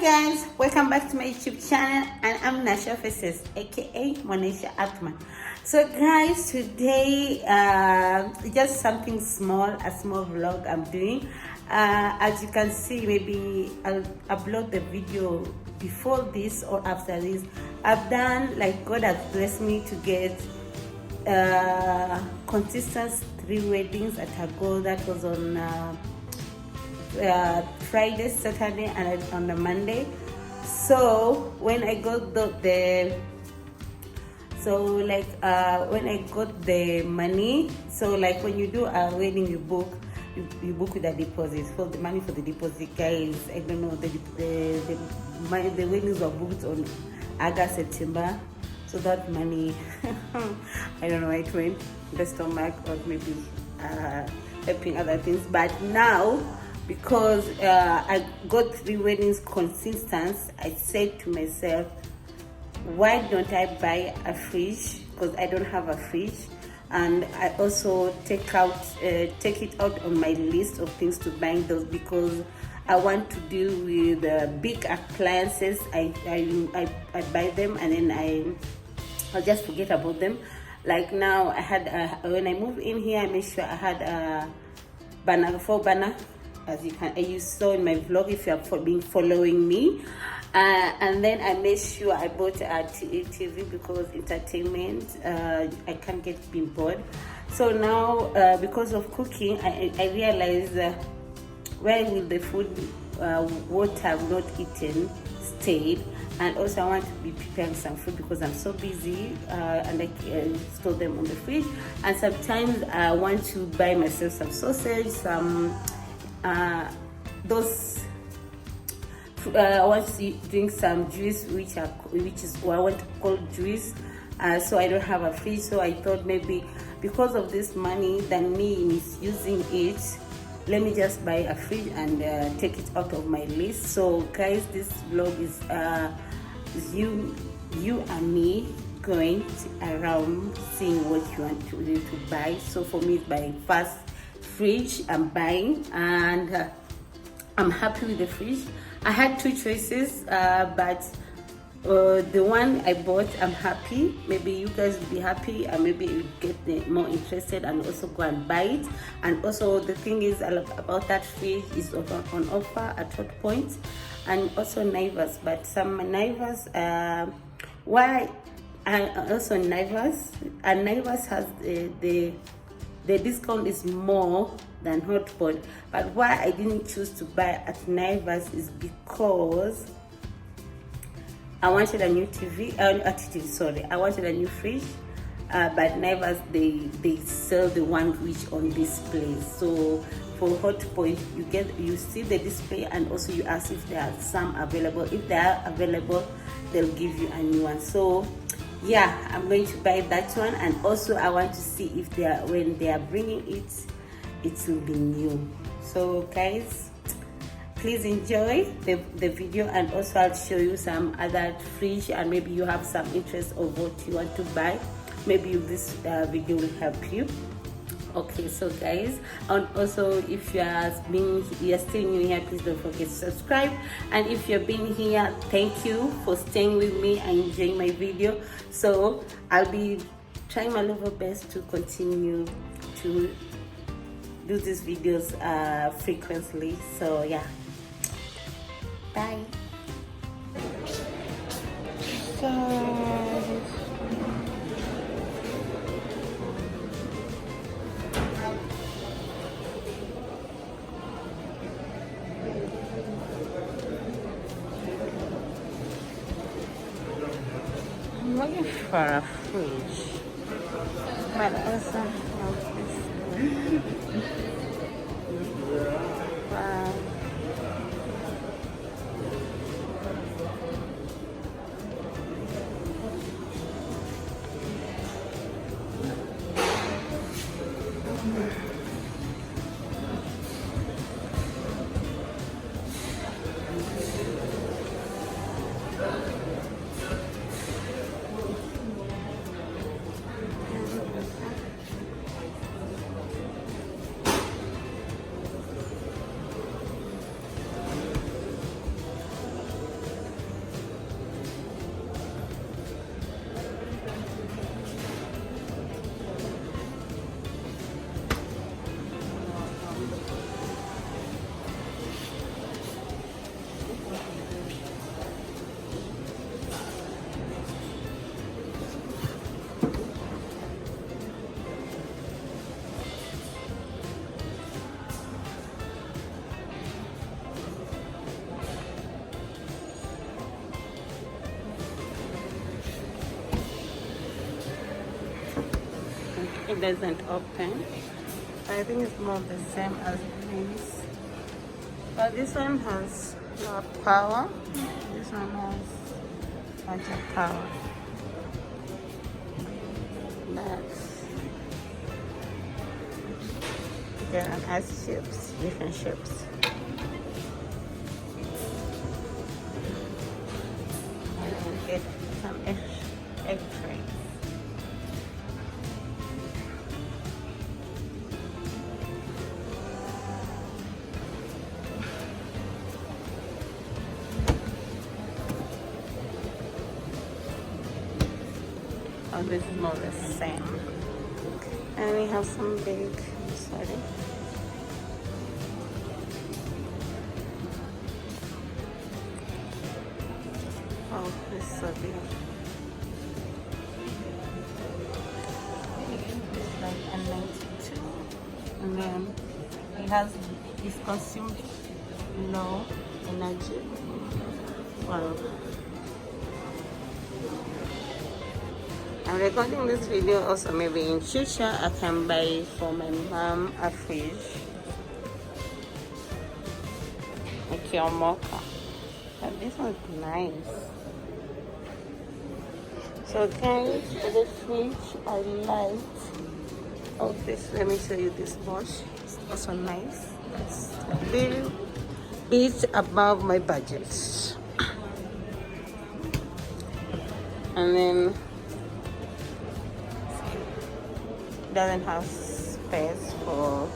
guys, welcome back to my YouTube channel, and I'm Nasha Faces, aka Monisha Atman. So guys, today just something small, a small vlog I'm doing. As you can see, maybe I'll upload the video before this or after this. I've done, like, God has blessed me to get consistent 3 weddings at a go. That was on Friday, Saturday, and on the Monday. So when I got when I got the money, so like when you do a wedding, you book with a deposit. For the money for the deposit, guys, I don't know, the weddings were booked on August, September. So that money, I don't know where it went, the stomach, or maybe helping other things. But now, because I got 3 weddings consistent, I said to myself, why don't I buy a fridge? Because I don't have a fridge. And I also take it out on my list of things to buy those, because I want to deal with big appliances. I buy them and then I'll just forget about them. Like now, I had when I moved in here, I made sure I had a banner, 4 banner, as you saw in my vlog if you have been following me. And then I made sure I bought a TV, because entertainment, I can't get being bored. So now, because of cooking, I realized where will the food, what I've not eaten, stayed. And also I want to be preparing some food because I'm so busy, and I store them on the fridge. And sometimes I want to buy myself some sausage, some I want to drink some juice, which is what I want to call juice. So I don't have a fridge, so I thought maybe because of this money than me misusing it, let me just buy a fridge and take it out of my list. So guys, this vlog is you and me going around seeing what you want to buy. So for me, it's my first fridge I'm buying, and I'm happy with the fridge. I had 2 choices, but the one I bought, I'm happy. Maybe you guys will be happy, and maybe you get more interested and also go and buy it. And also the thing is about that fridge is on offer at Hot Point and also Naivas. But some Naivas, also Naivas, and Naivas has the discount is more than Hot Pot. But why I didn't choose to buy at Naivas is because I wanted a new TV, I wanted a new fridge, but Naivas, they sell the one which on display. So for Hot Point, you see the display, and also you ask if there are some available. If they are available, they'll give you a new one. So yeah, I'm going to buy that one. And also I want to see if when they are bringing it will be new. So guys, please enjoy the video, and also I'll show you some other fridge, and maybe you have some interest of what you want to buy. Maybe this video will help you. Okay, so guys, and also if you are still new here, please don't forget to subscribe. And if you've been here, thank you for staying with me and enjoying my video. So I'll be trying my level best to continue to do these videos frequently. So yeah, bye. I'm looking for a fridge, but also have this wow. it doesn't open. I think it's more the same as this. But this one has more power. This one has bunch of power. That's there has shapes, different shapes. And get some egg trays. Oh, this is more the same. And we have some big, sorry. Oh, this is so big. It's like a 92. And then it has, it's consumed low energy. Wow. I'm recording this video also maybe in future I can buy for my mom a fridge. Like your mocha. But this one's nice. So guys, the fridge I liked. Oh, this, let me show you this wash. It's also nice. It's a little bit above my budget. And then doesn't have space for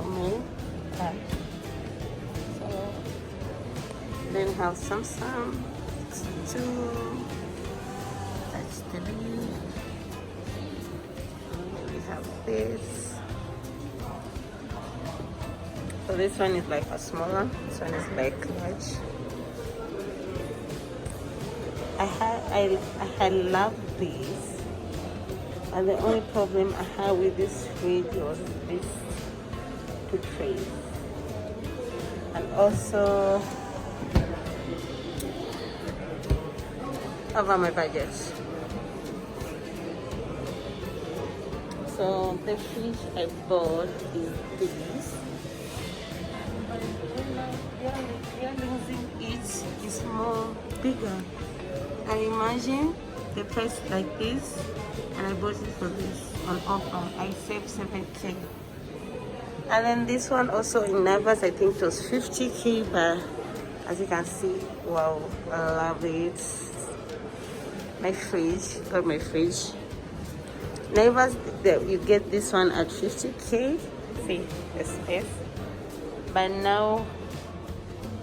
me. Okay. So then have some two. That's three. And we have this. So this one is like a smaller. This one is like large. I love these. And the only problem I had with this fridge was this two trays. And also over my budget. So the fridge I bought is this. But you're losing it is more bigger. And imagine the price like this. And I bought it for this on offer. I saved 7K. And then this one also in Navas, I think it was 50K, but as you can see, wow, I love it. My fridge, got my fridge. Navas, you get this one at 50K. See the space. But now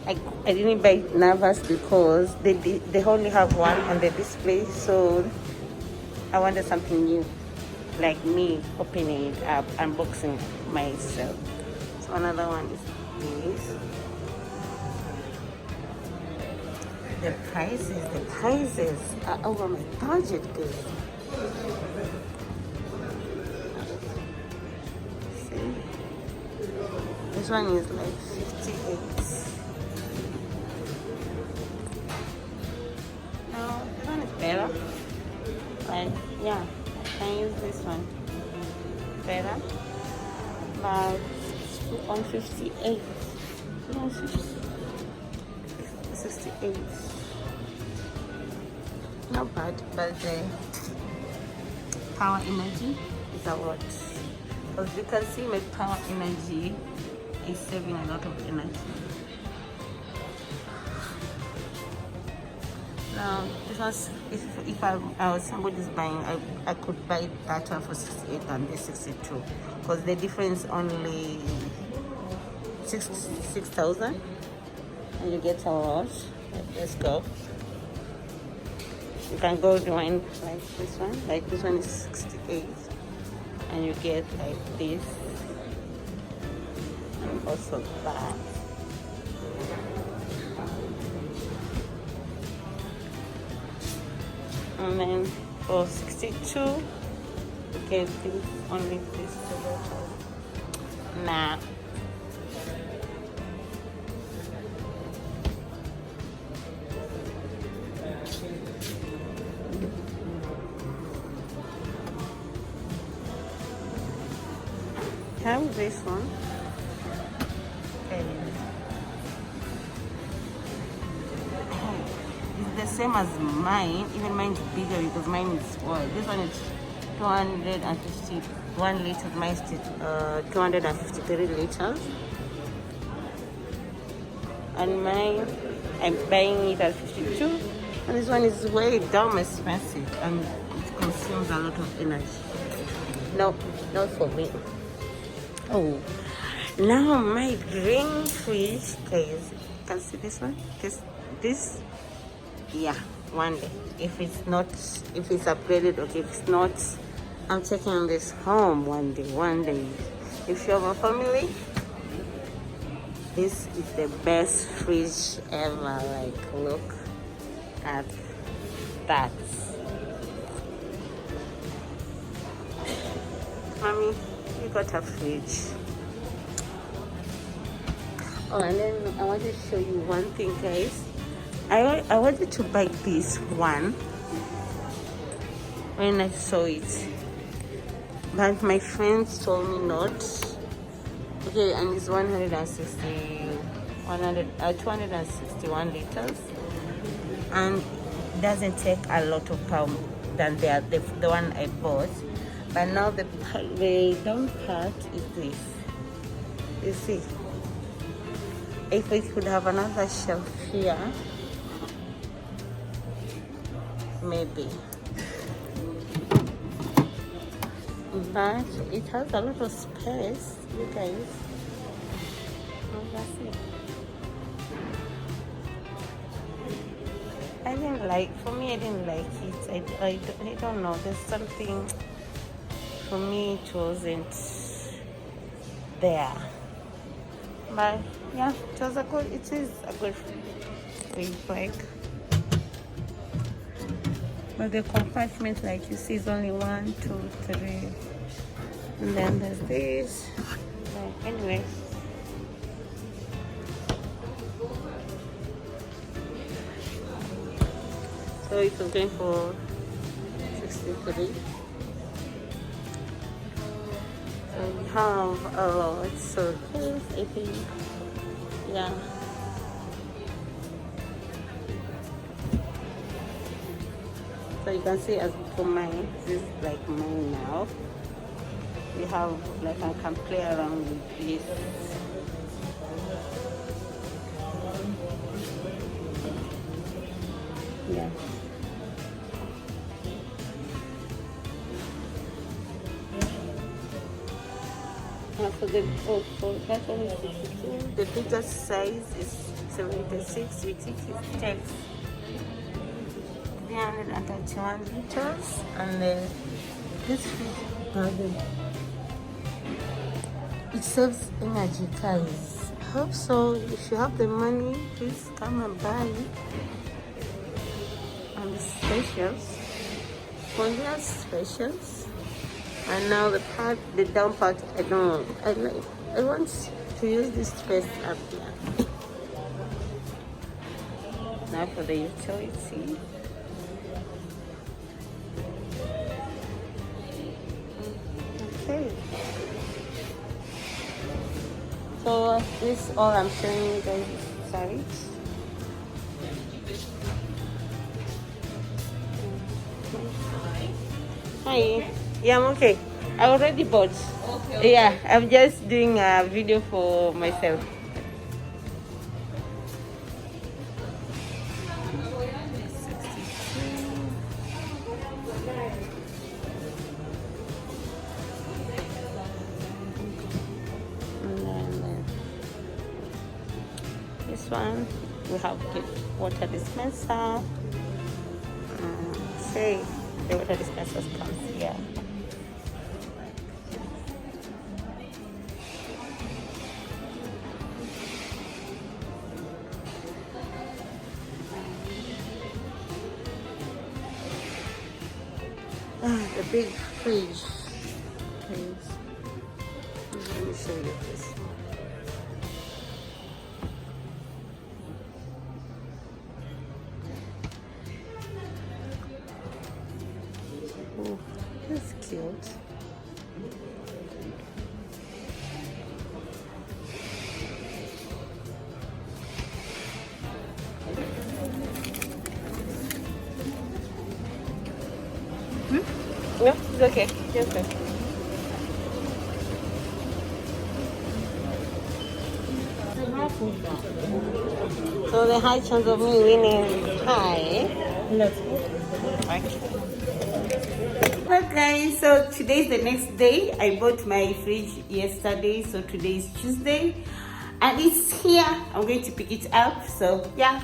I didn't buy Navas because they only have one on the display, so I wanted something new, like me opening it up, unboxing myself. So another one is this. The prices are over my budget, guys. See, this one is like 58. No, this one is better. Like, yeah, I can use this one better. But 158. 68. Not bad, but the power energy is a lot. As you can see, my power energy is saving a lot of energy. Now, this was, if I was somebody's buying, I could buy that one for 68 and this 62, because the difference only 6,000, and you get a lot. Let's go. You can go join like this one. Like this one is 68, and you get like this, and also that. And then for 62, you get this, only this together. Nah. have this one. Okay. It's the same as mine. Even mine is bigger because mine is this one is 251 liters. Mine is 253 liters. And mine, I'm buying it at 52. And this one is way damn expensive and it consumes a lot of energy. No, not for me. Oh, now my green fridge, guys. You can see this one? This, yeah, one day. If it's upgraded, okay. If it's not, I'm taking this home one day. If you have a family, this is the best fridge ever. Like, look at that. Mommy, we got a fridge. Oh, and then I want to show you one thing, guys. I wanted to buy this one when I saw it, but my friends told me not. Okay, and it's 261 liters, and it doesn't take a lot of power than the one I bought. But now the down part is this. You see, if we could have another shelf here, maybe. But it has a lot of space, you guys. That's it. I didn't like it. I don't know. There's something, for me, it wasn't there. But yeah, it is a good thing, like. But the compartment, like you see, is only 1, 2, 3. And then there's this. Anyway. So it was going for 63. So we have a lot. So here's, I think, yeah. So you can see, as for mine, this is like mine now. We have, like, I can play around with this. Yeah. For that one is 52. The biggest size is 76, which takes 331 liters, and then this fridge, it saves energy, guys. I hope so. If you have the money, please come and buy it. And the specials, Korean specials. And now the down part, I don't know. I want to use this space up here. Now for the utility. Okay. So this is all I'm showing you guys. Sorry. Hi. Yeah, I'm okay. I already bought. Okay. Yeah, I'm just doing a video for myself. This one, we have the water dispenser. Say the water dispenser comes here. The big fridge. Please. Let me show you this. Oh, that's cute. No, it's okay. Just okay. So the high chance of me winning is high. Let's go. Well guys, so today's the next day. I bought my fridge yesterday, so today is Tuesday and it's here. I'm going to pick it up, so yeah.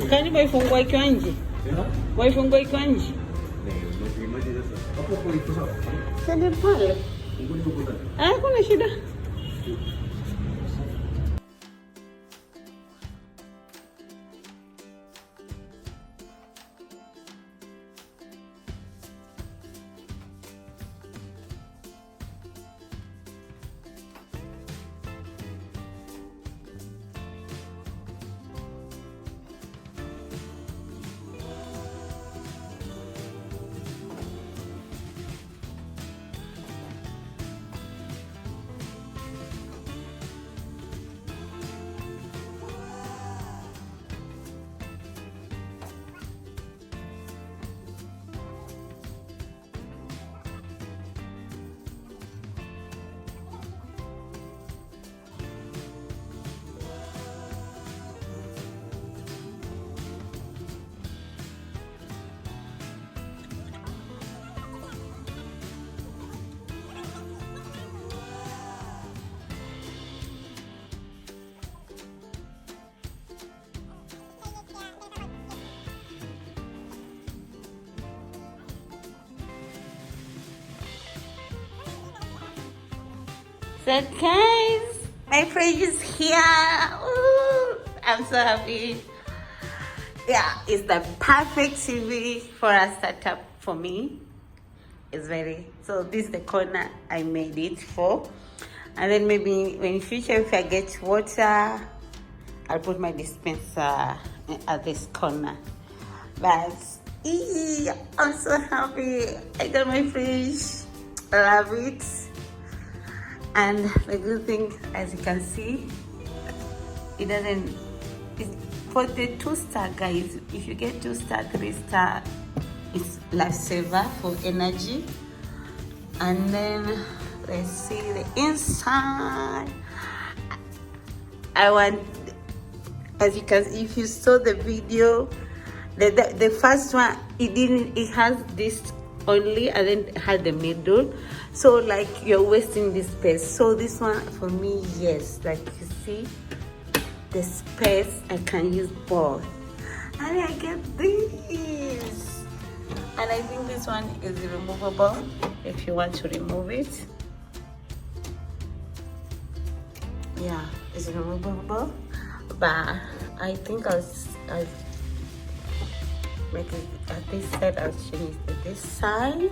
Kani waifungua ikiwa nje? Waifungua ikiwa nje? Sende pale. Kuna shida. So guys, my fridge is here. Ooh, I'm so happy. Yeah, it's the perfect TV for a startup for me. It's very, so this is the corner I made it for. And then maybe in future if I get water, I'll put my dispenser at this corner. But I'm so happy. I got my fridge. I love it. And the good thing, as you can see, it doesn't, it's for the 2-star guys. If you get 2-star, 3-star, it's lifesaver for energy. And then let's see the inside. I want, as you can see, if you saw the video, the first one, it has this only, and then it had the middle, so like you're wasting this space. So this one for me, yes, like you see the space, I can use both. And I get this, and I think this one is removable if you want to remove it. Yeah, it's removable, but I think I'll make it at this side. I'll change it to this side.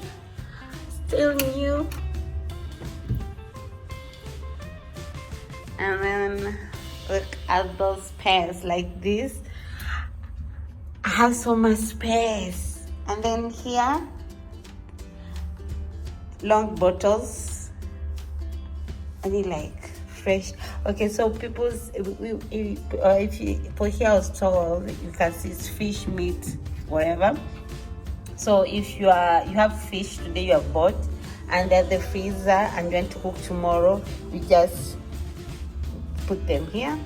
Still new. And then look at those pairs like this. I have so much space. And then here, long bottles. I need like fresh. Okay, so people's, if you for here I was told you can see it's fish, meat, whatever. So if you have fish today, you have bought, and they're the freezer, and you want to cook tomorrow, you just put them here,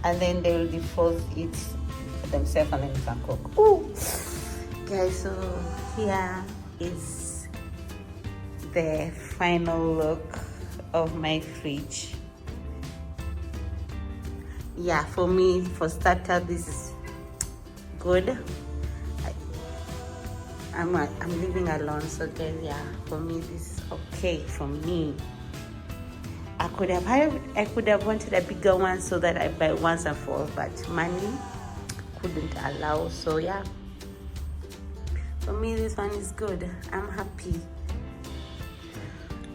and then they will defrost it themselves, and then you can cook. Ooh, guys, so here is the final look of my fridge. Yeah, for me, for starter, this is good. I'm living alone, so guys, yeah, for me this is okay for me. I could have wanted a bigger one so that I buy once and for all, but money couldn't allow. So yeah, for me this one is good. I'm happy.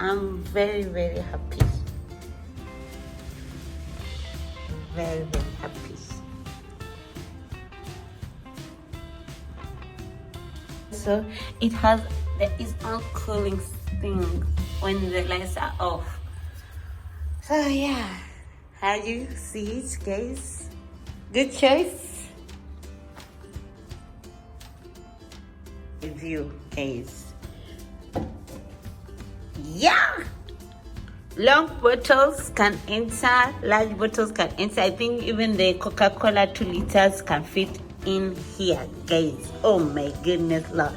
I'm very, very happy. Very, very happy. So it has its own cooling thing when the lights are off. So yeah, how do you see it, guys? Good choice. Review, guys. Yeah. Long bottles can enter, large bottles can enter. I think even the Coca-Cola 2 liters can fit in here, guys. Oh my goodness, Lord.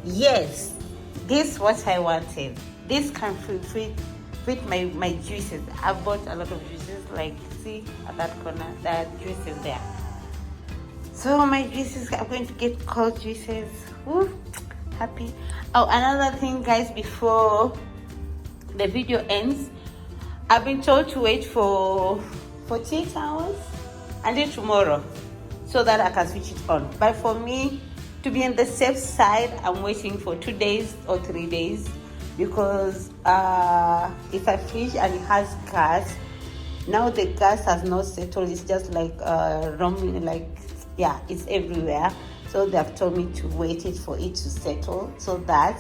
Yes, this is what I wanted. This can fit my juices. I bought a lot of juices, like see at that corner, that juices there. So my juices, I'm going to get cold juices. Woo, happy. Oh, another thing, guys, before the video ends, I've been told to wait for 48 hours until tomorrow so that I can switch it on. But for me, to be on the safe side, I'm waiting for 2 days or 3 days, because if I fridge and it has gas, now the gas has not settled. It's just like roaming, like, yeah, it's everywhere. So they have told me to wait it for it to settle so that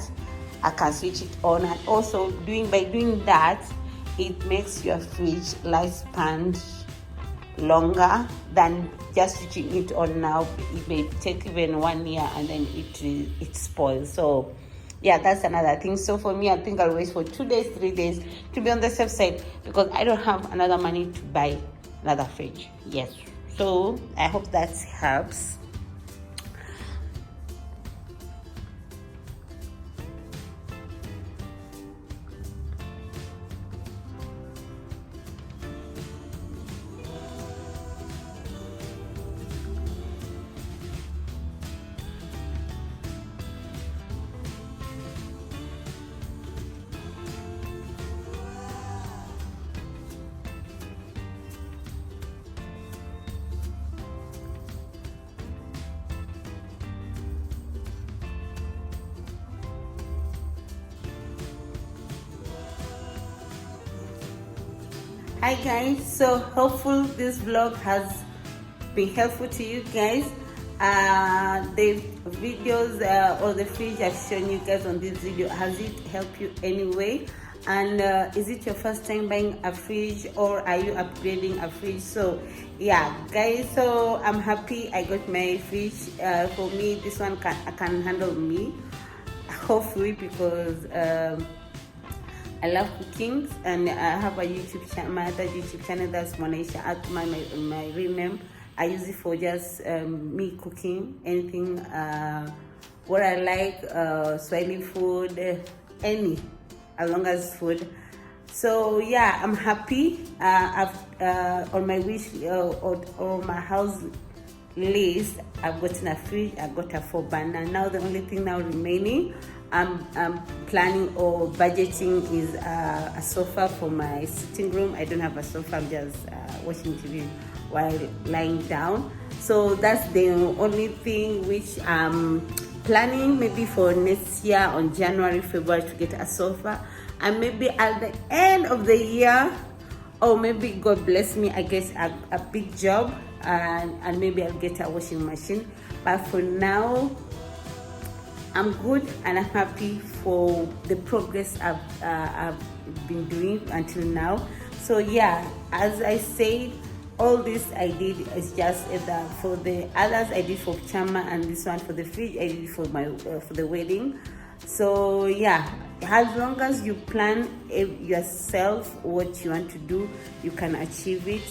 I can switch it on. And also by doing that, it makes your fridge lifespan longer than just switching it on now. It may take even 1 year and then it spoils. So yeah, that's another thing. So for me, I think I'll wait for 2 days, 3 days to be on the safe side, because I don't have another money to buy another fridge. Yes. So I hope that helps. Hi guys, so hopefully this vlog has been helpful to you guys. The videos or the fridge I've shown you guys on this video, has it helped you anyway? And is it your first time buying a fridge, or are you upgrading a fridge? So yeah guys, so I'm happy I got my fridge. For me, this one can handle me, hopefully, because I love cooking, and I have a YouTube channel, my other YouTube channel, that's Monaisha at my real name. I use it for just me cooking anything what I like, Swahili food, any, as long as food. So yeah, I'm happy. I've on my wish or my house list, I've gotten a fridge, I've got a 4-burner. Now the only thing now remaining, I'm planning or budgeting is a sofa for my sitting room. I don't have a sofa, I'm just watching TV while lying down. So that's the only thing which I'm planning, maybe for next year on January, February, to get a sofa. And maybe at the end of the year, or maybe God bless me, I get a big job, and maybe I'll get a washing machine. But for now, I'm good, and I'm happy for the progress I've been doing until now. So yeah, as I said, all this I did is just for the others I did for Chama, and this one for the fridge I did for my for the wedding. So yeah, as long as you plan yourself what you want to do, you can achieve it.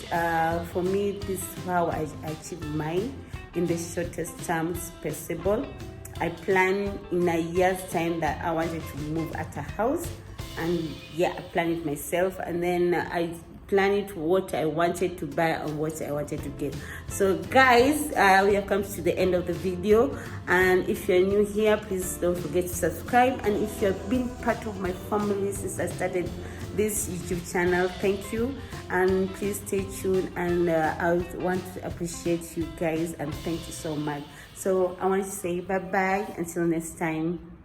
For me, this is how I achieved mine in the shortest terms possible. I plan in a year's time that I wanted to move at a house, and yeah, I planned it myself, and then I plan it what I wanted to buy and what I wanted to get. So guys, we have come to the end of the video, and if you're new here, please don't forget to subscribe. And if you've been part of my family since I started this YouTube channel, thank you, and please stay tuned. And I want to appreciate you guys, and thank you so much. So I want to say bye bye until next time.